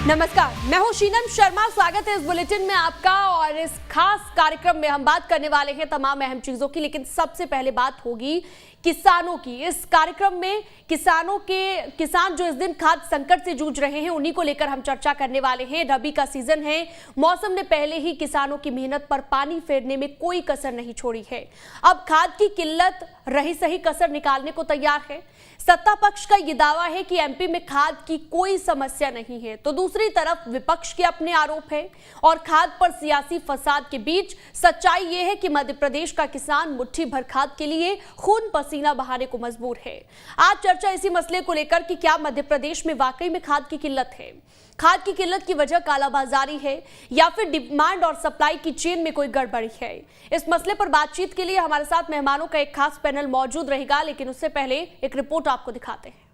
नमस्कार, मैं हूं शीनम शर्मा। स्वागत है इस बुलेटिन में आपका। और इस खास कार्यक्रम में हम बात करने वाले हैं तमाम अहम चीजों की, लेकिन सबसे पहले बात होगी किसानों की। इस कार्यक्रम में किसान जो इस दिन खाद्य संकट से जूझ रहे हैं, उन्हीं को लेकर हम चर्चा करने वाले हैं। रबी का सीजन है, मौसम ने पहले ही किसानों की मेहनत पर पानी फेरने में कोई कसर नहीं छोड़ी है। अब खाद की किल्लत रही सही कसर निकालने को तैयार है। सत्ता पक्ष का यह दावा है कि एमपी में खाद की कोई समस्या नहीं है, तो दूसरी तरफ विपक्ष के अपने आरोप है। और खाद पर सियासी फसाद के बीच सच्चाई यह है कि मध्य प्रदेश का किसान मुट्ठी भर खाद के लिए खून पसीना बहाने को मजबूर है। आज चर्चा इसी मसले को लेकर कि क्या मध्य प्रदेश में वाकई में खाद की किल्लत है, खाद की किल्लत की वजह कालाबाजारी है, या फिर डिमांड और सप्लाई की चेन में कोई गड़बड़ी है। इस मसले पर बातचीत के लिए हमारे साथ मेहमानों का एक खास पैनल मौजूद रहेगा, लेकिन उससे पहले एक रिपोर्ट आपको दिखाते हैं।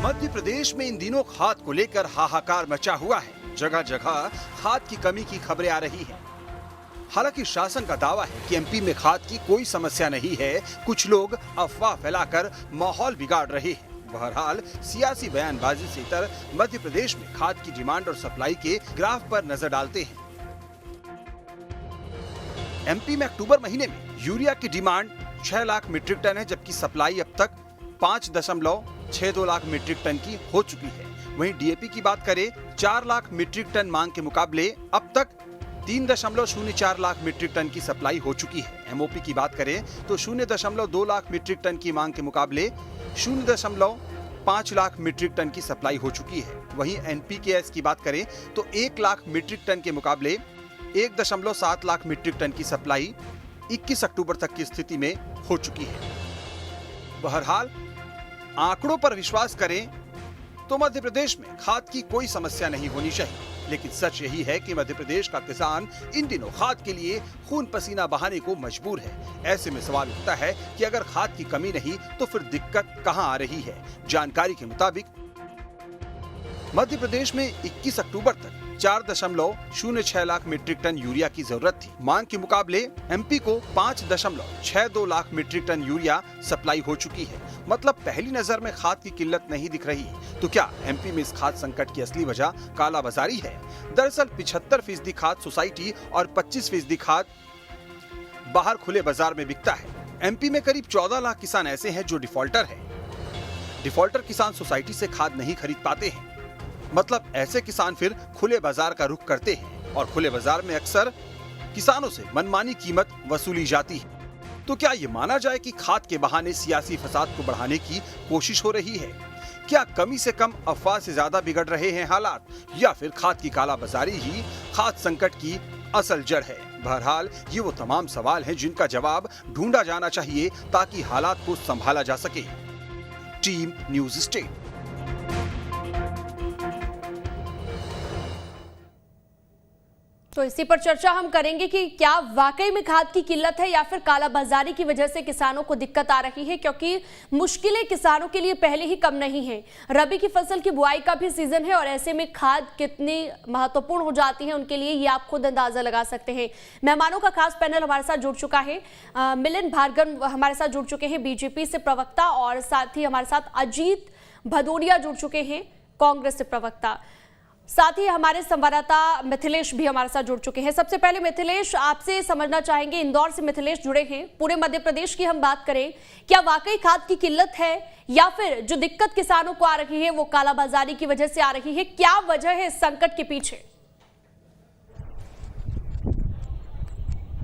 मध्य प्रदेश में इन दिनों खाद को लेकर हाहाकार मचा हुआ है। जगह जगह खाद की कमी की खबरें आ रही हैं। हालांकि शासन का दावा है कि एमपी में खाद की कोई समस्या नहीं है। कुछ लोग अफवाह फैलाकर माहौल बिगाड़ रहे हैं। बहरहाल सियासी बयानबाजी से इतर मध्य प्रदेश में खाद की डिमांड और सप्लाई के ग्राफ पर नजर डालते हैं। एमपी में अक्टूबर महीने में यूरिया की डिमांड 6 लाख मीट्रिक टन है, जबकि सप्लाई अब तक 5.62 लाख मीट्रिक टन की हो चुकी है। वहीं डीएपी की बात करें, 4 लाख मीट्रिक टन मांग के मुकाबले अब तक 3.04 लाख मीट्रिक टन की सप्लाई हो चुकी है। एमओपी की बात करें तो 0.2 लाख मीट्रिक टन की मांग के मुकाबले 0.5 लाख मीट्रिक टन की सप्लाई हो चुकी है। वहीं एनपीकेएस की बात करें तो 1 लाख मीट्रिक टन के मुकाबले 1.7 लाख मीट्रिक टन की सप्लाई 21 अक्टूबर तक की स्थिति में हो चुकी है। बहरहाल आंकड़ों पर विश्वास करें तो मध्य प्रदेश में खाद की कोई समस्या नहीं होनी चाहिए, लेकिन सच यही है कि मध्य प्रदेश का किसान इन दिनों खाद के लिए खून पसीना बहाने को मजबूर है। ऐसे में सवाल उठता है कि अगर खाद की कमी नहीं तो फिर दिक्कत कहां आ रही है। जानकारी के मुताबिक मध्य प्रदेश में 21 अक्टूबर तक 4.06 लाख मीट्रिक टन यूरिया की जरूरत थी। मांग के मुकाबले एमपी को 5.62 lakh metric tonne urea supply हो चुकी है। मतलब पहली नजर में खाद की किल्लत नहीं दिख रही। तो क्या एमपी में इस खाद संकट की असली वजह कालाबाजारी है? दरअसल 75% खाद सोसाइटी और 25% खाद बाहर खुले बाजार में बिकता है। एमपी में करीब 14 लाख किसान ऐसे हैं जो डिफॉल्टर है। डिफॉल्टर किसान सोसाइटी से खाद नहीं खरीद पाते हैं। मतलब ऐसे किसान फिर खुले बाजार का रुख करते हैं और खुले बाजार में अक्सर किसानों से मनमानी कीमत वसूली जाती है। तो क्या ये माना जाए कि खाद के बहाने सियासी फसाद को बढ़ाने की कोशिश हो रही है? क्या कमी से कम अफवाह से ज्यादा बिगड़ रहे हैं हालात, या फिर खाद की कालाबाजारी ही खाद संकट की असल जड़ है? बहरहाल ये वो तमाम सवाल हैं जिनका जवाब ढूंढा जाना चाहिए ताकि हालात को संभाला जा सके। Team news state. तो इसी पर चर्चा हम करेंगे कि क्या वाकई में खाद की किल्लत है या फिर कालाबाजारी की वजह से किसानों को दिक्कत आ रही है, क्योंकि मुश्किलें किसानों के लिए पहले ही कम नहीं है। रबी की फसल की बुआई का भी सीजन है और ऐसे में खाद कितनी महत्वपूर्ण हो जाती है उनके लिए, ये आप खुद अंदाजा लगा सकते हैं। मेहमानों का खास पैनल हमारे साथ जुड़ चुका है। मिलिंद भार्गव हमारे साथ जुड़ चुके हैं, बीजेपी से प्रवक्ता, और साथ ही हमारे साथ अजीत भदौरिया जुड़ चुके हैं, कांग्रेस से प्रवक्ता। साथ ही हमारे संवाददाता मिथिलेश भी हमारे साथ जुड़ चुके हैं। सबसे पहले मिथिलेश, आपसे समझना चाहेंगे, इंदौर से मिथिलेश जुड़े हैं। पूरे मध्य प्रदेश की हम बात करें, क्या वाकई खाद की किल्लत है या फिर जो दिक्कत किसानों को आ रही है वो कालाबाजारी की वजह से आ रही है? क्या वजह है इस संकट के पीछे?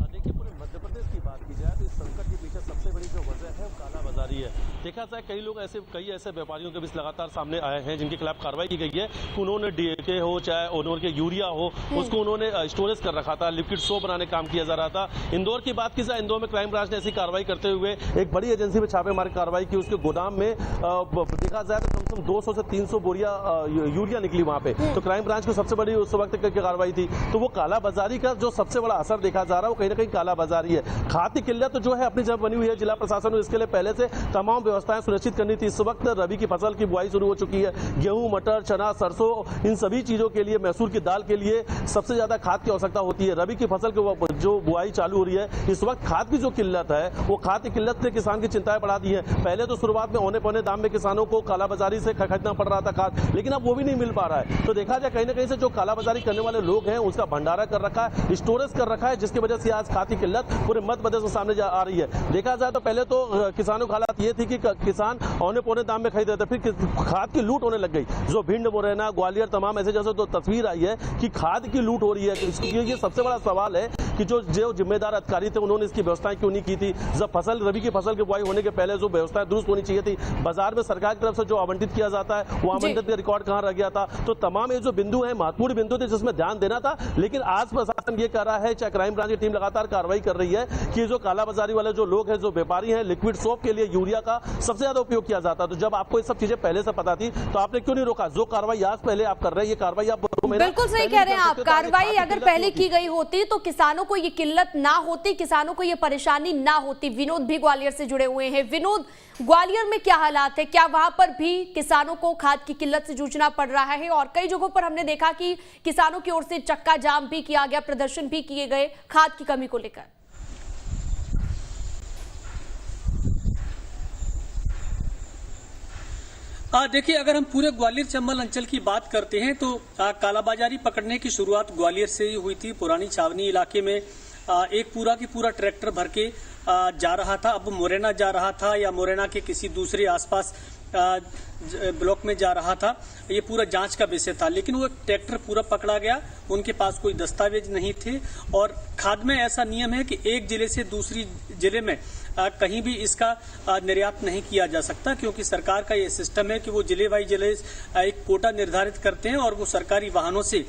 देखिए, पूरे मध्य प्रदेश की बात की जाए तो इस संकट के पीछे सबसे बड़ी जो वजह है वो कालाबाजारी है। देखा जाए कई ऐसे व्यापारियों के बीच लगातार सामने आए हैं जिनके खिलाफ कार्रवाई की गई है कि उन्होंने डीएके हो चाहे उन्होंने यूरिया हो उसको उन्होंने स्टोरेज कर रखा था, लिक्विड सोप बनाने का काम किया जा रहा था। इंदौर की बात की जाए, इंदौर में क्राइम ब्रांच ने ऐसी कार्रवाई करते हुए एक बड़ी एजेंसी में छापेमारी कार्रवाई की। उसके गोदाम में देखा जाए तो कम से कम 200 से 300 बोरिया यूरिया निकली वहां पे। तो क्राइम ब्रांच को सबसे बड़ी उस वक्त की कार्रवाई थी। तो वो कालाबाजारी का जो सबसे बड़ा असर देखा जा रहा है वो कहीं ना कहीं कालाबाजारी है। खाद की किल्लत जो है अपनी जगह बनी हुई है। जिला प्रशासन ने इसके लिए पहले से तमाम व्यवस्थाएं सुनिश्चित करनी थी। इस वक्त रबी की फसल की बुआई शुरू हो चुकी है। गेहूं, मटर, चना, सरसों, इन सभी चीजों के लिए, मैसूर की दाल के लिए सबसे ज्यादा खाद की आवश्यकता होती है। रबी की फसल की जो बुआई चालू हो रही है, इस वक्त खाद की जो किल्लत है, वो खाद की किल्लत ने किसान की चिंताएं बढ़ा दी है। पहले तो शुरुआत में औने पौने दाम में किसानों को कालाबाजारी से खरीदना पड़ रहा था खाद, लेकिन अब वो भी नहीं मिल पा रहा है। तो देखा जाए कहीं ना कहीं से जो कालाबाजारी करने वाले लोग हैं उसका भंडारा कर रखा है, स्टोरेज कर रखा है, जिसकी वजह से आज खाद की किल्लत पूरे मध्य प्रदेश में सामने आ रही है। देखा जाए तो पहले तो किसानों की हालत ये थी कि किसान औने पौने दाम में खरीद रहे थे, फिर खाद की लूट होने लग गई। जो भिंड, मुरैना, ग्वालियर, तमाम ऐसे जैसे तो तस्वीर आई है कि खाद की लूट हो रही है। ये सबसे बड़ा सवाल है कि जो जिम्मेदार अधिकारी थे उन्होंने इसकी व्यवस्थाएं क्यों नहीं की थी। जब रबी की फसल की बुआई होने के पहले जो व्यवस्थाएं दुरुस्त होनी चाहिए थी, बाजार में सरकार की तरफ से जो आवंटित किया जाता है वो आवंटित का रिकॉर्ड कहां रह गया था। तो तमाम ये जो बिंदु है, महत्वपूर्ण बिंदु थे जिसमें ध्यान देना था, लेकिन आज प्रशासन ये कह रहा है, चाहे क्राइम ब्रांच की टीम लगातार कार्रवाई कर रही है कि जो कालाबाजारी वाले जो लोग हैं, जो व्यापारी हैं, लिक्विड सोप के लिए यूरिया का सबसे ज्यादा उपयोग किया जाता है। तो जब आपको ये सब चीजें पहले से पता थी तो आपने क्यों नहीं रोका? जो कार्रवाई आज पहले आप कर रहे हैं, ये कार्रवाई आप बिल्कुल सही कह रहे हैं आप। कार्रवाई अगर पहले की गई होती तो किसानों को ये किल्लत ना होती, किसानों को ये परेशानी ना होती। विनोद भी ग्वालियर से जुड़े हुए हैं। विनोद, ग्वालियर में क्या हालात है? क्या वहां पर भी किसानों को खाद की किल्लत से जूझना पड़ रहा है? और कई जगहों पर हमने देखा कि किसानों की ओर से चक्का जाम भी किया गया, प्रदर्शन भी किए गए खाद की कमी को लेकर। देखिए, अगर हम पूरे ग्वालियर चंबल अंचल की बात करते हैं तो कालाबाजारी पकड़ने की शुरुआत ग्वालियर से ही हुई थी। पुरानी छावनी इलाके में एक पूरा की पूरा ट्रैक्टर भर के जा रहा था। अब मुरैना जा रहा था या मुरैना के किसी दूसरे आसपास ब्लॉक में जा रहा था, ये पूरा जांच का विषय था। लेकिन वो ट्रैक्टर पूरा पकड़ा गया, उनके पास कोई दस्तावेज नहीं थे। और खाद में ऐसा नियम है कि एक जिले से दूसरी जिले में कहीं भी इसका निर्यात नहीं किया जा सकता, क्योंकि सरकार का ये सिस्टम है कि वो जिले बाई जिले एक कोटा निर्धारित करते हैं और वो सरकारी वाहनों से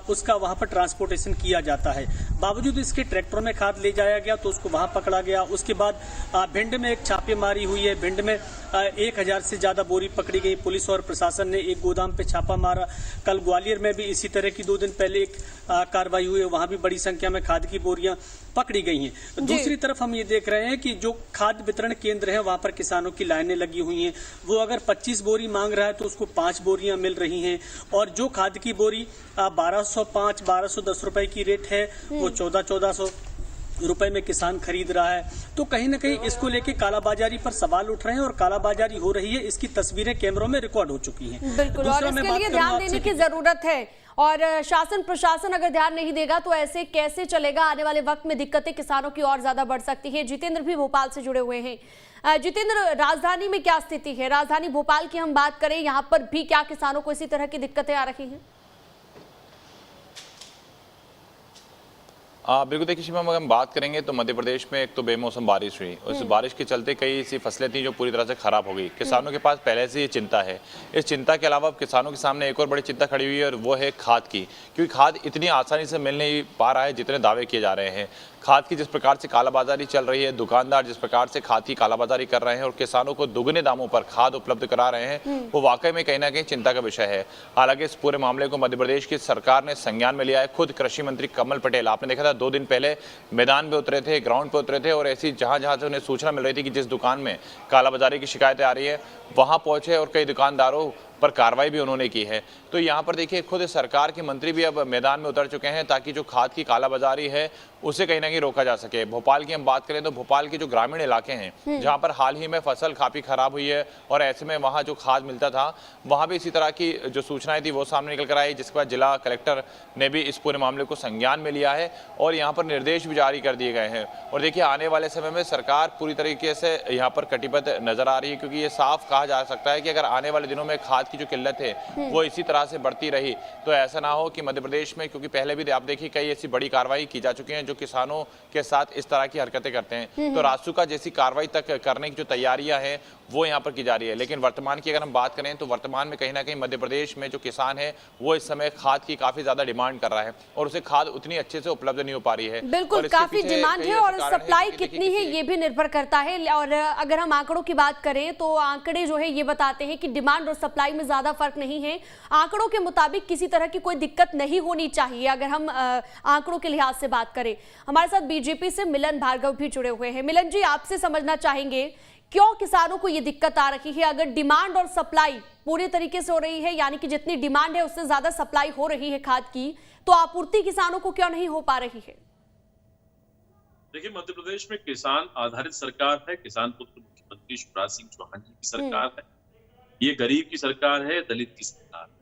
उसका वहां पर ट्रांसपोर्टेशन किया जाता है। बावजूद इसके ट्रैक्टरों में खाद ले जाया गया तो उसको वहां पकड़ा गया। उसके बाद भिंड में एक छापेमारी हुई है। भिंड में 1000 से ज्यादा बोरी पकड़ी गई। पुलिस और प्रशासन ने एक गोदाम पे छापा मारा। कल ग्वालियर में भी इसी तरह की 2 दिन पहले एक कार्रवाई हुई है, वहां भी बड़ी संख्या में खाद की बोरियां पकड़ी गई हैं। दूसरी तरफ हम ये देख रहे हैं कि जो खाद वितरण केंद्र है वहां पर किसानों की लाइनें लगी हुई हैं। वो अगर 25 बोरी मांग रहा है तो उसको 5 बोरियां मिल रही हैं। और जो खाद की बोरी 1205, 1210 रुपए की रेट है, वो 1400 रुपए में किसान खरीद रहा है। तो कहीं ना कहीं इसको लेके कालाबाजारी पर सवाल उठ रहे हैं और कालाबाजारी हो रही है। इसकी तस्वीरें कैमरों में रिकॉर्ड हो चुकी हैं। बिल्कुल, और इसके लिए ध्यान देने की जरूरत है। और शासन प्रशासन अगर ध्यान नहीं देगा तो ऐसे कैसे चलेगा? आने वाले वक्त में दिक्कतें किसानों की और ज्यादा बढ़ सकती है। जितेंद्र भी भोपाल से जुड़े हुए हैं। जितेंद्र, राजधानी में क्या स्थिति है? राजधानी भोपाल की हम बात करें, यहाँ पर भी क्या किसानों को इसी तरह की दिक्कतें आ रही हैं? बिल्कुल, देखिए शिवम, अगर हम बात करेंगे तो मध्य प्रदेश में एक तो बेमौसम बारिश हुई। उस बारिश के चलते कई ऐसी फसलें थी जो पूरी तरह से खराब हो गई। किसानों के पास पहले से ये चिंता है। इस चिंता के अलावा किसानों के सामने एक और बड़ी चिंता खड़ी हुई है और वो है खाद की, क्योंकि खाद इतनी आसानी से मिल नहीं पा रहा है जितने दावे किए जा रहे हैं। खाद की जिस प्रकार से कालाबाजारी चल रही है, दुकानदार जिस प्रकार से खाद की कालाबाजारी कर रहे हैं और किसानों को दुगने दामों पर खाद उपलब्ध करा रहे हैं, वो वाकई में कहीं ना कहीं चिंता का विषय है। हालांकि इस पूरे मामले को मध्य प्रदेश की सरकार ने संज्ञान में लिया है। खुद कृषि मंत्री कमल पटेल, आपने देखा था 2 दिन पहले मैदान पे उतरे थे, ग्राउंड पे उतरे थे और ऐसी जहां जहां से उन्हें सूचना मिल रही थी कि जिस दुकान में कालाबाजारी की शिकायतें आ रही है वहां पहुंचे और कई दुकानदारों पर कार्रवाई भी उन्होंने की है। तो यहाँ पर देखिए, खुद सरकार के मंत्री भी अब मैदान में उतर चुके हैं ताकि जो खाद की कालाबाजारी है उसे कहीं ना कहीं रोका जा सके। भोपाल की हम बात करें तो भोपाल के जो ग्रामीण इलाके हैं जहाँ पर हाल ही में फसल काफी खराब हुई है और ऐसे में वहाँ जो खाद मिलता था वहाँ भी इसी तरह की जो सूचनाएं थी वो सामने निकल कर आई, जिसके बाद जिला कलेक्टर ने भी इस पूरे मामले को संज्ञान में लिया है और यहाँ पर निर्देश भी जारी कर दिए गए हैं। और देखिए, आने वाले समय में सरकार पूरी तरीके से यहाँ पर कटिबद्ध नजर आ रही है, क्योंकि ये साफ कहा जा सकता है कि अगर आने वाले दिनों में खाद की जो किल्लत है वो इसी तरह से बढ़ती रही तो ऐसा ना हो कि मध्य प्रदेश में, क्योंकि पहले भी आप देखिए कई ऐसी बड़ी कार्रवाई की जा चुकी हैं जो किसानों के साथ इस तरह की हरकतें करते हैं, तो रासुका जैसी कार्रवाई तक करने की जो तैयारियां हैं वो यहाँ पर की जा रही है। लेकिन वर्तमान की अगर हम बात करें तो वर्तमान में कहीं ना कहीं मध्य प्रदेश में जो किसान है वो इस समय खाद की काफी ज्यादा डिमांड कर रहा है और उसे खाद उतनी अच्छे से उपलब्ध नहीं हो पा रही है। बिल्कुल, काफी डिमांड है और सप्लाई कितनी है ये भी निर्भर करता है। और अगर हम आंकड़ों की बात करें तो आंकड़े जो है ये बताते हैं कि डिमांड और सप्लाई में ज्यादा फर्क नहीं है, आंकड़ों के मुताबिक किसी तरह की कोई दिक्कत नहीं होनी चाहिए अगर हम आंकड़ों के लिहाज से बात करें। हमारे साथ बीजेपी से मिलन भार्गव भी जुड़े हुए हैं। मिलन जी, आपसे समझना चाहेंगे क्यों किसानों को ये दिक्कत आ रही है? अगर डिमांड और सप्लाई पूरी तरीके से हो रही है, यानी कि जितनी डिमांड है उससे ज्यादा सप्लाई हो रही है खाद की, तो आपूर्ति किसानों को क्यों नहीं हो पा रही है? देखिए, मध्य प्रदेश में किसान आधारित सरकार है। किसान पुत्र मुख्यमंत्री शिवराज सिंह चौहान जी की सरकार है। ये गरीब की सरकार है, दलित की सरकार है।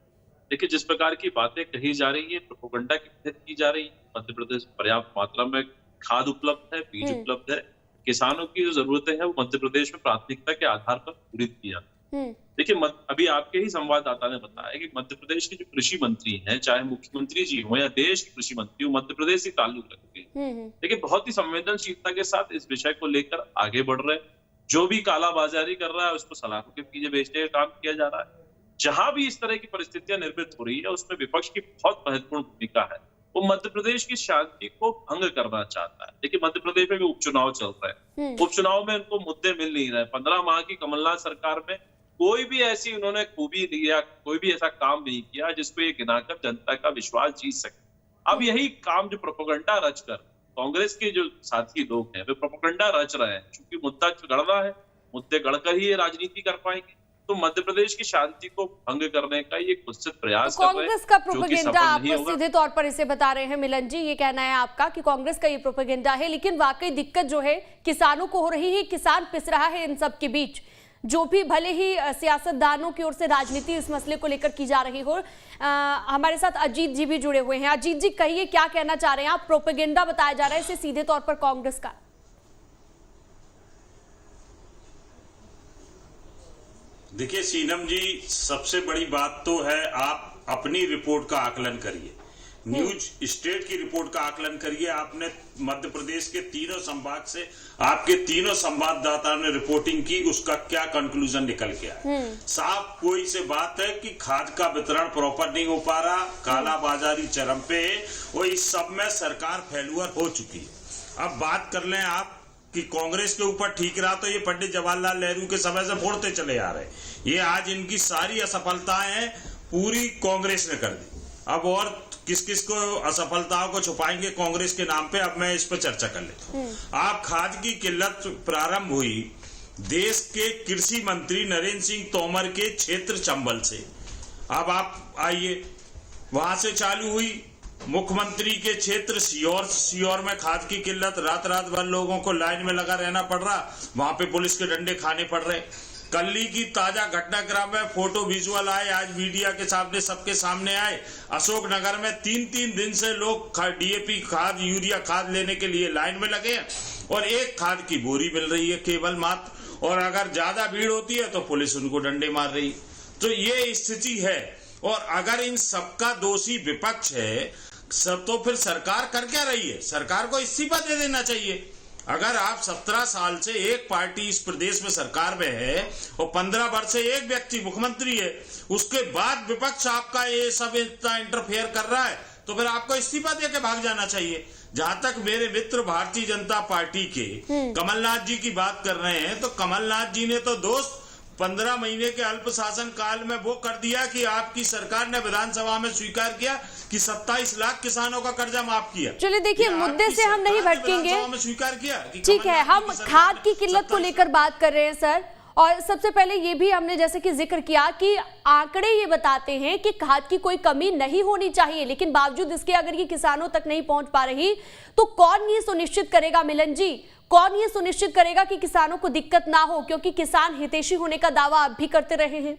देखिए, जिस प्रकार की बातें कही जा रही है, प्रोपेगेंडा की तहत की जा रही है। मध्य प्रदेश में पर्याप्त मात्रा में खाद उपलब्ध है, बीज उपलब्ध है। किसानों की जो जरूरतें हैं वो मध्य प्रदेश में प्राथमिकता के आधार पर पूरी की जाती है। देखिए, अभी आपके ही संवाददाता ने बताया कि मध्य प्रदेश के जो कृषि मंत्री हैं, चाहे मुख्यमंत्री जी हो या देश के कृषि मंत्री हो, मध्य प्रदेश से ताल्लुक रखते हैं। देखिए, बहुत ही संवेदनशीलता के साथ इस विषय को लेकर आगे बढ़ रहे हैं। जो भी कालाबाजारी कर रहा है उसको सलाखों के पीछे बेचने का काम किया जा रहा है। जहां भी इस तरह की परिस्थितियां निर्मित हो रही है उसमें विपक्ष की बहुत महत्वपूर्ण भूमिका है। वो मध्य प्रदेश की शांति को भंग करना चाहता है। देखिए, मध्य प्रदेश में भी उपचुनाव चल रहा है। उपचुनाव में उनको मुद्दे मिल नहीं रहे। 15 माह की कमलनाथ सरकार में कोई भी ऐसी उन्होंने खूबी या कोई भी ऐसा काम नहीं किया जिसको ये गिनाकर जनता का विश्वास जीत सके। अब यही काम जो प्रोपेगेंडा रचकर कांग्रेस के जो साथी लोग हैं वे प्रोपेगेंडा रच रहे हैं। क्योंकि मुद्दा गढ़ना है, मुद्दे गढ़कर ही ये राजनीति कर पाएंगे। तो मध्य प्रदेश की शांति को भंग करने का ये कुत्सित प्रयास कर रहे हैं। कांग्रेस का प्रोपेगेंडा आप सीधे तौर पर इसे बता रहे हैं मिलन जी, ये कहना है आपका कि कांग्रेस का ये प्रोपेगेंडा है, लेकिन वाकई दिक्कत जो है किसानों को हो रही है। किसान पिस रहा है इन सब के बीच। जो भी भले ही सियासतदानों की ओर से राजनीति इस मसले को लेकर की जा रही हो। हमारे साथ अजीत जी भी जुड़े हुए हैं। अजीत जी, कहिए क्या कहना चाह रहे हैं आप? प्रोपेगेंडा बताया जा रहा है इसे सीधे तौर पर कांग्रेस का। देखिए सीनम जी, सबसे बड़ी बात तो है आप अपनी रिपोर्ट का आकलन करिए, न्यूज स्टेट की रिपोर्ट का आकलन करिए। आपने मध्य प्रदेश के तीनों संभाग से आपके तीनों संवाददाताओं ने रिपोर्टिंग की, उसका क्या कंक्लूजन निकल के आया? साफ कोई से बात है कि खाद का वितरण प्रॉपर नहीं हो पा रहा, कालाबाजारी चरम पे है और इस सब में सरकार फेलुअर हो चुकी है। अब बात कर लें आप कि कांग्रेस के ऊपर ठीक रहा तो ये पंडित जवाहरलाल नेहरू के समय से फोड़ते चले आ रहे। ये आज इनकी सारी असफलताएं पूरी कांग्रेस ने कर दी। अब और किस किस को असफलताओं को छुपाएंगे कांग्रेस के नाम पे, अब मैं इस पर चर्चा कर लेता हूँ। आप खाद की किल्लत प्रारंभ हुई देश के कृषि मंत्री नरेंद्र सिंह तोमर के क्षेत्र चंबल से। अब आप आइए, वहां से चालू हुई मुख्यमंत्री के क्षेत्र सीहोर में खाद की किल्लत, रात भर लोगों को लाइन में लगा रहना पड़ रहा, वहां पे पुलिस के डंडे खाने पड़ रहे। कल्ली की ताजा घटनाक्रम में फोटो विजुअल आए, आज मीडिया के सामने सबके सामने आए। अशोकनगर में 3-3 दिन से लोग डीएपी खाद, यूरिया खाद लेने के लिए लाइन में लगे हैं और एक खाद की बोरी मिल रही है केवल मात्र, और अगर ज्यादा भीड़ होती है तो पुलिस उनको डंडे मार रही। तो ये स्थिति है, और अगर इन सबका दोषी विपक्ष है सब, तो फिर सरकार कर क्या रही है? सरकार को इस्तीफा दे देना चाहिए। अगर आप 17 साल से एक पार्टी इस प्रदेश में सरकार में है और 15 वर्ष से एक व्यक्ति मुख्यमंत्री है, उसके बाद विपक्ष आपका ये सब इतना इंटरफेयर कर रहा है, तो फिर आपको इस्तीफा देकर भाग जाना चाहिए। जहां तक मेरे मित्र भारतीय जनता पार्टी के कमलनाथ जी की बात कर रहे हैं, तो कमलनाथ जी ने तो दोस्त 15 महीने के अल्प शासन काल में वो कर दिया कि आपकी सरकार ने विधानसभा में स्वीकार किया कि 27 लाख किसानों का कर्जा माफ किया। चलिए देखिए, मुद्दे से हम नहीं भटकेंगे, स्वीकार किया। ठीक है, हम खाद की किल्लत को लेकर बात कर रहे हैं सर। और सबसे पहले ये भी हमने जैसे कि जिक्र किया कि आंकड़े ये बताते हैं कि खाद की कोई कमी नहीं होनी चाहिए, लेकिन बावजूद इसके अगर ये किसानों तक नहीं पहुंच पा रही तो कौन ये सुनिश्चित करेगा मिलन जी, कौन ये सुनिश्चित करेगा कि किसानों को दिक्कत ना हो? क्योंकि किसान हितैषी होने का दावा आप भी करते रहे हैं।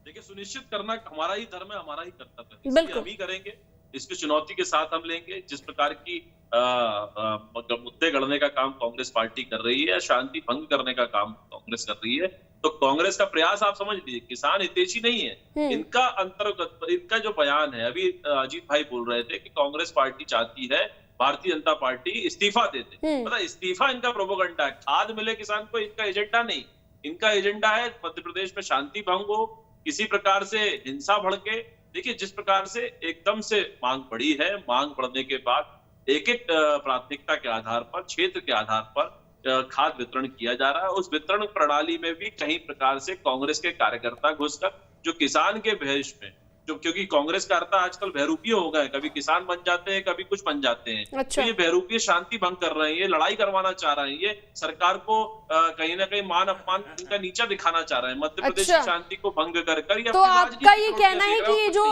देखिए, सुनिश्चित करना हमारा ही धर्म है, हमारा ही कर्तव्य है, हम ही करेंगे। इसकी चुनौती के साथ हम लेंगे। जिस प्रकार की मुद्दे गढ़ने का काम कांग्रेस पार्टी कर रही है, शांति भंग करने का काम कांग्रेस कर रही है, तो कांग्रेस का प्रयास आप समझ लीजिए किसान हितैषी नहीं है। इनका अंतर्गत, इनका जो बयान है, अभी अजीत भाई बोल रहे थे कि कांग्रेस पार्टी चाहती है भारतीय जनता पार्टी इस्तीफा देते, मतलब इस्तीफा इनका प्रोपेगेंडा है। खाद मिले किसान को, इनका एजेंडा नहीं। इनका एजेंडा है मध्य प्रदेश में शांति भंग हो, किसी प्रकार से हिंसा भड़के। देखिए, जिस प्रकार से एकदम से मांग बढ़ी है, मांग बढ़ने के बाद एक एक प्राथमिकता के आधार पर, क्षेत्र के आधार पर खाद वितरण किया जा रहा है। उस वितरण प्रणाली में भी कई प्रकार से कांग्रेस के कार्यकर्ता घुसकर जो किसान के भेष में, जो क्योंकि कांग्रेस कार्यकर्ता आजकल बहरूपीय हो गए, कभी किसान बन जाते हैं, कभी कुछ बन जाते हैं। अच्छा। तो ये बहरूपीय शांति भंग कर रहे हैं, ये लड़ाई करवाना चाह रहे हैं, ये सरकार को कहीं ना कहीं मान अपमान इनका नीचा दिखाना चाह रहे हैं, मध्य प्रदेश की शांति को भंग कर तो आपका ये कहना है कि ये जो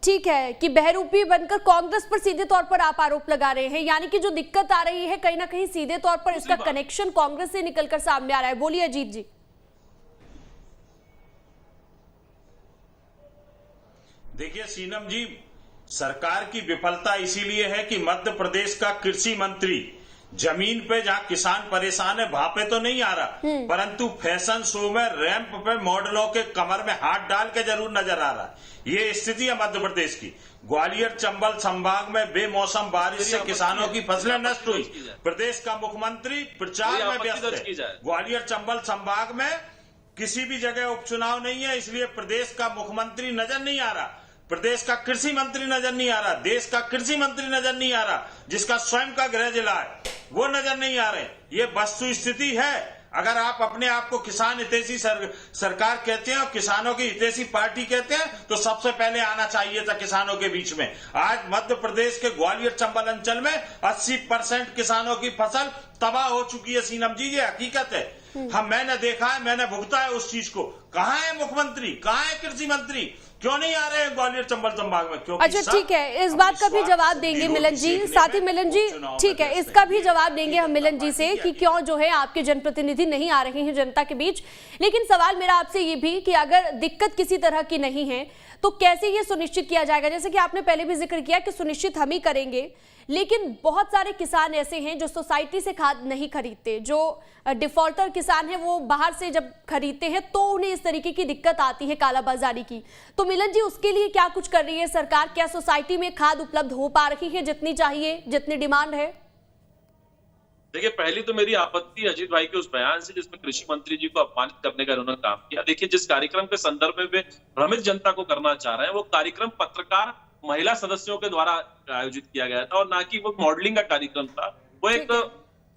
ठीक है कि बहरूपी बनकर कांग्रेस पर सीधे तौर पर आप आरोप लगा रहे हैं, यानी कि जो दिक्कत आ रही है कहीं ना कहीं सीधे तौर पर इसका कनेक्शन कांग्रेस से निकलकर सामने आ रहा है। बोलिए अजीत जी। देखिए सीनम जी, सरकार की विफलता इसीलिए है कि मध्य प्रदेश का कृषि मंत्री जमीन पे जहां किसान परेशान है वहां पे तो नहीं आ रहा, परंतु फैशन शो में रैंप पे मॉडलों के कमर में हाथ डाल के जरूर नजर आ रहा है। ये स्थिति है मध्य प्रदेश की। ग्वालियर चंबल संभाग में बेमौसम बारिश से किसानों की फसलें नष्ट हुई। प्रदेश का मुख्यमंत्री प्रचार में व्यस्त है। ग्वालियर चंबल संभाग में किसी भी जगह उपचुनाव नहीं है, इसलिए प्रदेश का मुख्यमंत्री नजर नहीं आ रहा, प्रदेश का कृषि मंत्री नजर नहीं आ रहा, देश का कृषि मंत्री नजर नहीं आ रहा, जिसका स्वयं का गृह जिला है वो नजर नहीं आ रहे। ये वस्तु स्थिति है। अगर आप अपने आप को किसान हितैषी सरकार कहते हैं और किसानों की हितैषी पार्टी कहते हैं तो सबसे पहले आना चाहिए था किसानों के बीच में। आज मध्य प्रदेश के ग्वालियर चंबल अंचल में 80% किसानों की फसल तबाह हो चुकी है सीनम जी, ये हकीकत है। मैंने देखा है, मैंने भुगता है उस चीज को। कहाँ है मुख्यमंत्री, कहाँ है कृषि मंत्री, क्यों नहीं आ रहे हैं ग्वालियर चंबल संभाग में? क्योंकि अच्छा ठीक है, इस बात का भी जवाब देंगे मिलन जी, साथ ही मिलन जी ठीक है, इसका भी जवाब देंगे हम मिलन जी से कि क्यों जो है आपके जनप्रतिनिधि नहीं आ रहे हैं जनता के बीच। लेकिन सवाल मेरा आपसे ये भी कि अगर दिक्कत किसी तरह की नहीं है तो कैसे ये सुनिश्चित किया जाएगा? जैसे कि आपने पहले भी जिक्र किया कि सुनिश्चित हम ही करेंगे, लेकिन बहुत सारे किसान ऐसे हैं जो सोसाइटी से खाद नहीं खरीदते, जो डिफॉल्टर किसान हैं वो बाहर से जब खरीदते हैं तो उन्हें इस तरीके की दिक्कत आती है कालाबाजारी की। तो मिलन जी उसके लिए क्या कुछ कर रही है सरकार? क्या सोसाइटी में खाद उपलब्ध हो पा रही है जितनी चाहिए, जितनी डिमांड है? देखिए, पहली तो मेरी आपत्ति अजीत भाई के उस बयान से जिसमें कृषि मंत्री जी को अपमानित करने का उन्होंने काम किया। देखिए, जिस कार्यक्रम के संदर्भ में वे भ्रमित जनता को करना चाह रहे हैं वो कार्यक्रम पत्रकार महिला सदस्यों के द्वारा आयोजित किया गया था और ना कि वो मॉडलिंग का कार्यक्रम था। वो एक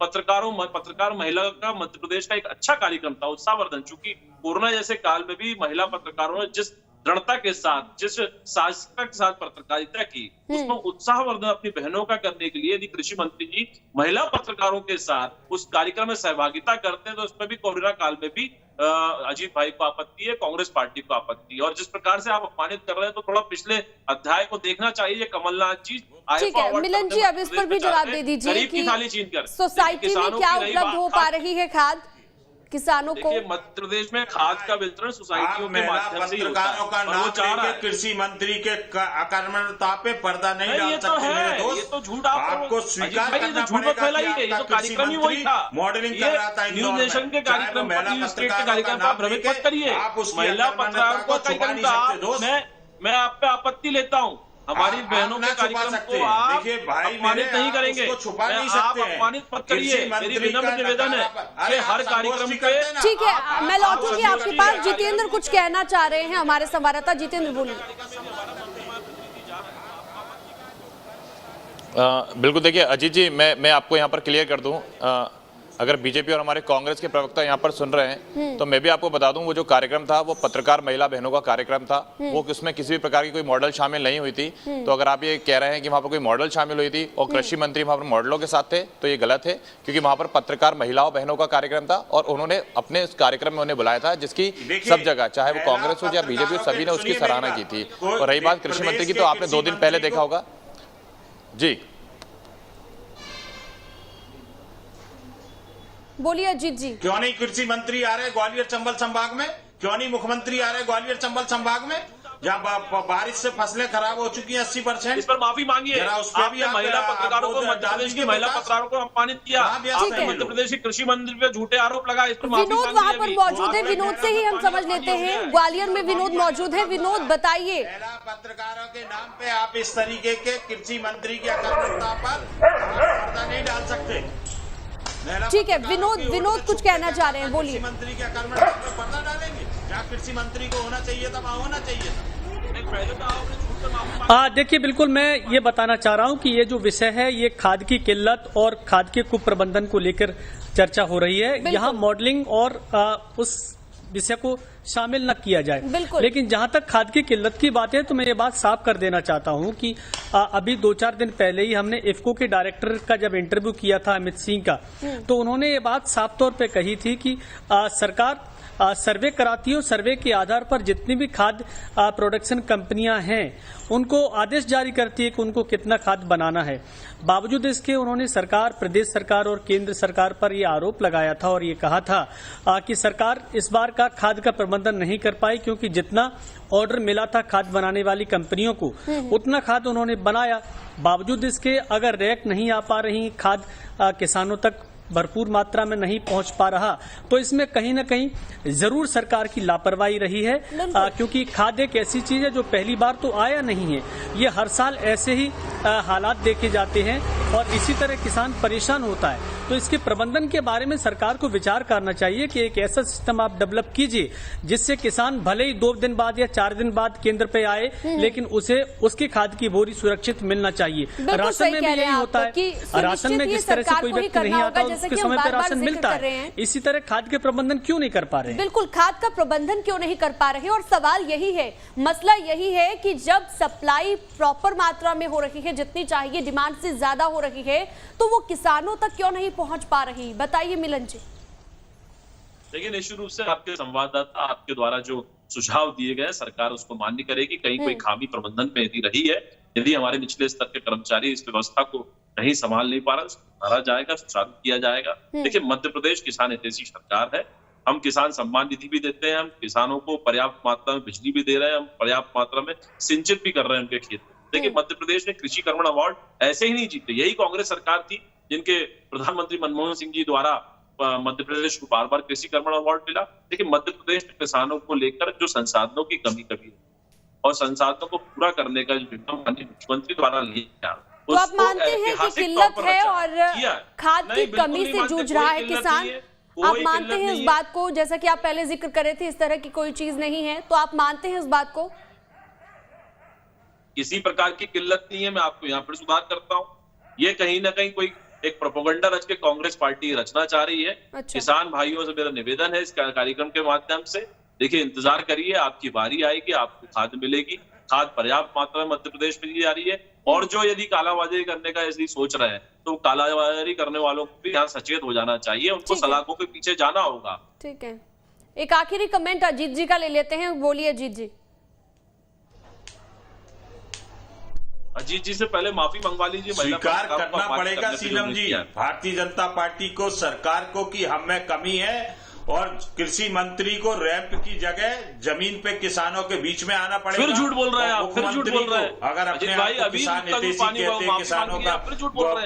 पत्रकार महिला का मध्य प्रदेश का एक अच्छा कार्यक्रम था, उत्साहवर्धन। चूंकि कोरोना जैसे काल में भी महिला पत्रकारों ने जिस दृढ़ता के साथ, जिस साहसिकता के साथ पत्रकारिता की, उसको उत्साहवर्धन अपनी बहनों का करने के लिए यदि कृषि मंत्री जी महिला पत्रकारों के साथ उस कार्यक्रम में सहभागिता करते हैं तो उसमें भी कोरोना काल में भी अजीत भाई को आपत्ति है, कांग्रेस पार्टी को आपत्ति है। और जिस प्रकार से आप अपमानित कर रहे हैं तो थोड़ा पिछले अध्याय को देखना चाहिए। कमलनाथ जी ठीक है मिलन जी, अब इस पर भी जवाब दे दीजिए कि सोसाइटी में क्या उपलब्ध हो पा रही है खाद किसानों को? मध्य प्रदेश में खाद का वितरण सोसाइटियों के माध्यम से पत्रकारों का नाम लेके कृषि मंत्री के अकर्मण्यता पे पर्दा नहीं डाल सकते मेरे दोस्त। ये तो झूठ आपको स्वीकार करना पड़ेगा कि आपका कृषि मंत्री मॉडलिंग कर रहा था न्यूज नेशन के कार्यक्रम पर भ्रमित मत करिए। महिला पत्रकारों को छुपा नहीं सकते दोस्त। मैं आप पे आपत्ति लेता हूँ, हमारी बहनों के कार्यक्रम को आप अपमानित नहीं करेंगे, आप अपमानित मत करिए। मेरी विनम्र निवेदन है कि हर कार्यक्रम पे ठीक है। मैं लौटूंगी आपके पास। जितेंद्र कुछ कहना चाह रहे हैं, हमारे संवाददाता जितेंद्र बोलिए। बिल्कुल, देखिए अजीत जी, मैं आपको यहाँ पर क्लियर कर दूं, अगर बीजेपी और हमारे कांग्रेस के प्रवक्ता यहाँ पर सुन रहे हैं तो मैं भी आपको बता दूं वो जो कार्यक्रम था वो पत्रकार महिला बहनों का कार्यक्रम था। वो उसमें किसी भी प्रकार की कोई मॉडल शामिल नहीं हुई थी। तो अगर आप ये कह रहे हैं कि वहाँ पर कोई मॉडल शामिल हुई थी और कृषि मंत्री वहाँ पर मॉडलों के साथ थे तो ये गलत है, क्योंकि वहाँ पर पत्रकार महिलाओं बहनों का कार्यक्रम था और उन्होंने अपने उस कार्यक्रम में उन्हें बुलाया था जिसकी सब जगह, चाहे वो कांग्रेस हो या बीजेपी हो, सभी ने उसकी सराहना की थी। और रही बात कृषि मंत्री की, तो आपने 2 दिन पहले देखा होगा जी। बोलिए अजीत जी। क्यों नहीं कृषि मंत्री आ रहे ग्वालियर चंबल संभाग में? क्यों नहीं मुख्यमंत्री आ रहे ग्वालियर चंबल संभाग में जहाँ बारिश से फसलें खराब हो चुकी हैं 80%? इस पर माफी मांगिए। आपने महिला पत्रकारों को, मध्य प्रदेश की महिला पत्रकारों को अपमानित किया, आपने मध्य प्रदेश के कृषि मंत्री पे झूठे आरोप लगाए, इस पर माफी मांगिए। विनोद वहाँ पर मौजूद है, विनोद से ही हम समझ लेते हैं। ग्वालियर में विनोद मौजूद है, विनोद बताइए। पत्रकारों के नाम पे आप इस तरीके के कृषि मंत्री की अकर्मण्यता पर पर्दा नहीं डाल सकते। ठीक है विनोद कुछ कहना चाह रहे हैं, बोलिए। मंत्री के अकर्मण्यता पर पर्दा डालेंगे? जहाँ कृषि मंत्री को होना चाहिए था वहाँ होना चाहिए था। पहले तो आपने देखिए, बिल्कुल मैं ये बताना चाह रहा हूं कि ये जो विषय है ये खाद की किल्लत और खाद के कुप्रबंधन को लेकर चर्चा हो रही है। यहाँ मॉडलिंग और उस विषय को शामिल न किया जाए। लेकिन जहां तक खाद की किल्लत की बात है तो मैं ये बात साफ कर देना चाहता हूं कि अभी 2-4 दिन पहले ही हमने इफको के डायरेक्टर का जब इंटरव्यू किया था अमित सिंह का, तो उन्होंने ये बात साफ तौर पे कही थी कि सरकार सर्वे कराती है और सर्वे के आधार पर जितनी भी खाद प्रोडक्शन कंपनियां हैं उनको आदेश जारी करती है कि उनको कितना खाद बनाना है। बावजूद इसके उन्होंने सरकार, प्रदेश सरकार और केंद्र सरकार पर यह आरोप लगाया था और ये कहा था कि सरकार इस बार का खाद का प्रबंधन नहीं कर पाई क्योंकि जितना ऑर्डर मिला था खाद बनाने वाली कंपनियों को उतना खाद उन्होंने बनाया। बावजूद इसके अगर रैक नहीं आ पा रही, खाद किसानों तक भरपूर मात्रा में नहीं पहुंच पा रहा, तो इसमें कहीं न कहीं जरूर सरकार की लापरवाही रही है। क्योंकि खाद एक ऐसी चीज है जो पहली बार तो आया नहीं है, ये हर साल ऐसे ही हालात देखे जाते हैं और इसी तरह किसान परेशान होता है। तो इसके प्रबंधन के बारे में सरकार को विचार करना चाहिए कि एक ऐसा सिस्टम आप डेवलप कीजिए जिससे किसान भले ही 2 दिन बाद या 4 दिन बाद केंद्र पे आए, लेकिन उसे उसकी खाद की बोरी सुरक्षित मिलना चाहिए। राशन में भी यही होता है, राशन में जिस तरह से कोई व्यक्ति नहीं आता उसके समय पर राशन मिलता है। इसी तरह खाद के प्रबंधन क्यों नहीं कर पा रहे? बिल्कुल, खाद का प्रबंधन क्यों नहीं कर पा रहे? और सवाल यही है, मसला यही है कि जब सप्लाई प्रॉपर मात्रा में हो रही है, जितनी चाहिए डिमांड से ज्यादा हो रही है, तो वो किसानों तक क्यों नहीं पहुंच पा रही? बताइए मिलन जी। देखिए, निश्चित रूप से आपके संवाददाता आपके द्वारा जो सुझाव दिए गए सरकार उसको मान्य करेगी। कहीं कोई खामी प्रबंधन में यदि रही है, यदि हमारे निचले स्तर के कर्मचारी इस व्यवस्था को नहीं संभाल नहीं पा रहा, सुधारा जाएगा, सुचारू किया जाएगा। देखिए, मध्य प्रदेश किसान हितैषी सरकार है। हम किसान सम्मान निधि भी देते हैं, हम किसानों को पर्याप्त मात्रा में बिजली भी दे रहे हैं, हम पर्याप्त मात्रा में सिंचित भी कर रहे हैं उनके खेत में। देखिए, मध्य प्रदेश ने कृषि कर्मण अवार्ड ऐसे ही नहीं जीते, यही कांग्रेस सरकार थी जिनके प्रधानमंत्री मनमोहन सिंह जी द्वारा मध्य प्रदेश को बार बार कृषि कर्मण अवार्ड मिला। देखिए, मध्य प्रदेश में किसानों को लेकर जो संसाधनों की कमी है और संसाधनों को पूरा करने का जो माननीय मुख्यमंत्री द्वारा लिया, तो आप मानते हैं कि किल्लत है और खाद की कमी से जूझ रहा है किसान? आप मानते हैं इस बात को, जैसा कि आप पहले जिक्र कर रहे थे, इस तरह की कोई चीज नहीं है, तो आप मानते हैं इस बात को? किसी प्रकार की किल्लत नहीं है, मैं आपको यहाँ पर सुधार करता हूँ। ये कहीं ना कहीं कोई एक प्रोपेगेंडा रच के कांग्रेस पार्टी रचना चाह रही है। अच्छा। किसान भाइयों से मेरा निवेदन है इस कार्यक्रम के माध्यम से, देखिए इंतजार करिए, आपकी बारी आएगी, आपको खाद मिलेगी। खाद पर्याप्त मात्रा में मध्य प्रदेश में दी जा रही है। और जो यदि कालाबाजारी करने का ऐसी सोच रहे हैं, तो कालाबाजारी करने वालों को भी यहाँ सचेत हो जाना चाहिए, उनको सलाखों के पीछे जाना होगा। ठीक है, एक आखिरी कमेंट अजीत जी का ले लेते हैं, बोलिए अजीत जी। अजीत जी से पहले माफी मंगवा लीजिए। स्वीकार करना पड़ेगा सीएम जी, भारतीय जनता पार्टी को, सरकार को, कि हम में कमी है और कृषि मंत्री को रैंप की जगह जमीन पे किसानों के बीच में आना पड़ेगा। फिर झूठ बोल रहे हैं आप, फिर झूठ बोल रहे हैं। अगर अपने आप को किसान हितैषी कहते हैं, किसानों का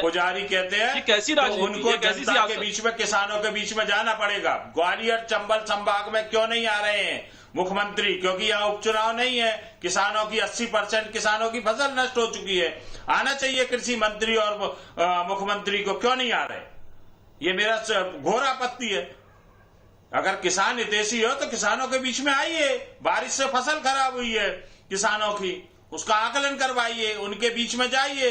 पुजारी कहते हैं, कैसी तो उनको जनता के बीच में, किसानों के बीच में जाना पड़ेगा। ग्वालियर चंबल संभाग में क्यों नहीं आ रहे हैं मुख्यमंत्री? क्योंकि यहाँ उपचुनाव नहीं है, किसानों की 80% किसानों की फसल नष्ट हो चुकी है। आना चाहिए कृषि मंत्री और मुख्यमंत्री को, क्यों नहीं आ रहे? ये मेरा घोर आपत्ति है। अगर किसान हितैषी हो तो किसानों के बीच में आइए। बारिश से फसल खराब हुई है किसानों की, उसका आकलन करवाइए, उनके बीच में जाइए।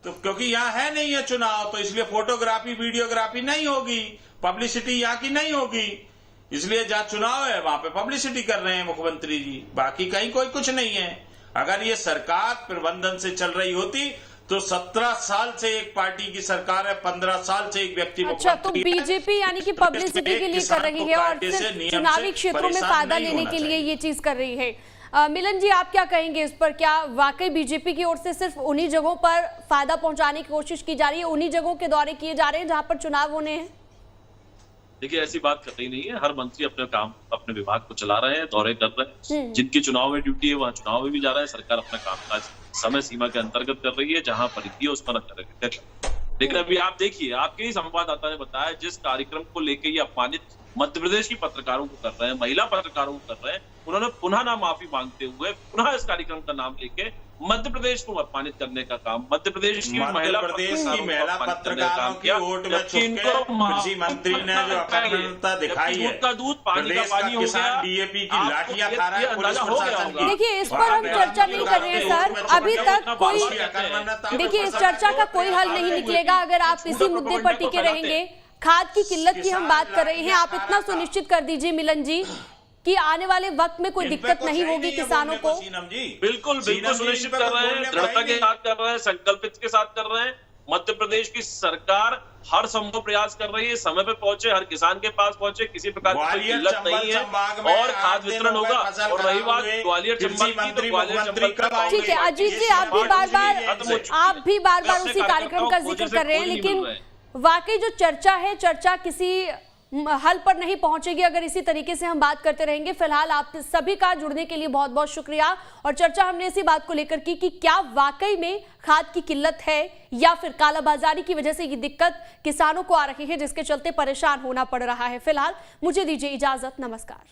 तो क्योंकि यहाँ है नहीं है चुनाव, तो इसलिए फोटोग्राफी वीडियोग्राफी नहीं होगी, पब्लिसिटी यहाँ की नहीं होगी। इसलिए जहाँ चुनाव है वहां पे पब्लिसिटी कर रहे हैं मुख्यमंत्री जी, बाकी कहीं कोई कुछ नहीं है। अगर ये सरकार प्रबंधन से चल रही होती तो 17 साल से एक पार्टी की सरकार है, 15 साल से एक व्यक्ति। अच्छा, तो बीजेपी यानी कि पब्लिसिटी के लिए कर रही है और सिर्फ चुनावी क्षेत्रों में फायदा लेने के लिए ये चीज कर रही है। मिलन जी, आप क्या कहेंगे इस पर? क्या वाकई बीजेपी की ओर से सिर्फ उन्हीं जगहों पर फायदा पहुंचाने की कोशिश की जा रही है, उन्हीं जगहों के दौरे किए जा रहे हैं जहां पर चुनाव होने हैं? देखिए, ऐसी बात कतई नहीं है। हर मंत्री अपने काम, अपने विभाग को चला रहे हैं, दौरे कर रहे हैं। जिनकी चुनाव में ड्यूटी है वहां चुनाव में भी जा रहे हैं। सरकार अपना कामकाज समय सीमा के अंतर्गत कर रही है, जहां परिधि है उस पर कर। लेकिन अभी आप देखिए, आपके ही संवाददाता ने बताया, जिस कार्यक्रम को लेकर ये अपमानित मध्य प्रदेश की पत्रकारों को कर रहे हैं, महिला पत्रकारों को कर रहे हैं, उन्होंने पुनः ना माफी मांगते हुए पुनः इस कार्यक्रम का नाम लेके मध्य प्रदेश को अपमानित करने का काम, मध्य प्रदेश की महिला पत्रकारों की वोट में कृषि मंत्री ने जो अकर्मण्यता दिखाई है, का दूध पानी का पानी हो गया, डीएपी की लाठियां खा रहा है पुलिस प्रशासन की। देखिए, इस पर हम चर्चा नहीं कर रहे हैं सर, अभी तक कोई, देखिए इस चर्चा का कोई हल नहीं निकलेगा अगर आप इसी मुद्दे पर टिके रहेंगे। खाद की किल्लत की हम बात कर रहे हैं, आप इतना सुनिश्चित कर दीजिए मिलन जी कि आने वाले वक्त में कोई दिक्कत नहीं होगी किसानों को। बिल्कुल सुनिश्चित कर रहे हैं, दृढ़ता के साथ कर रहे हैं, संकल्पित के साथ कर रहे हैं। मध्य प्रदेश की सरकार हर संभव प्रयास कर रही है, समय पे पहुंचे, हर किसान के पास पहुंचे, किसी प्रकार की कोई किल्लत नहीं है और खाद वितरण होगा। और रही बात ग्वालियर चंबल की, तो ग्वालियर चंबल का ठीक है अजीत जी, आप भी बार बार उसी कार्यक्रम का जिक्र कर रहे हैं, लेकिन वाकई जो चर्चा है, चर्चा किसी हल पर नहीं पहुंचेगी अगर इसी तरीके से हम बात करते रहेंगे। फिलहाल आप सभी का जुड़ने के लिए बहुत बहुत शुक्रिया। और चर्चा हमने इसी बात को लेकर की कि क्या वाकई में खाद की किल्लत है या फिर कालाबाजारी की वजह से ये दिक्कत किसानों को आ रही है जिसके चलते परेशान होना पड़ रहा है। फिलहाल मुझे दीजिए इजाजत, नमस्कार।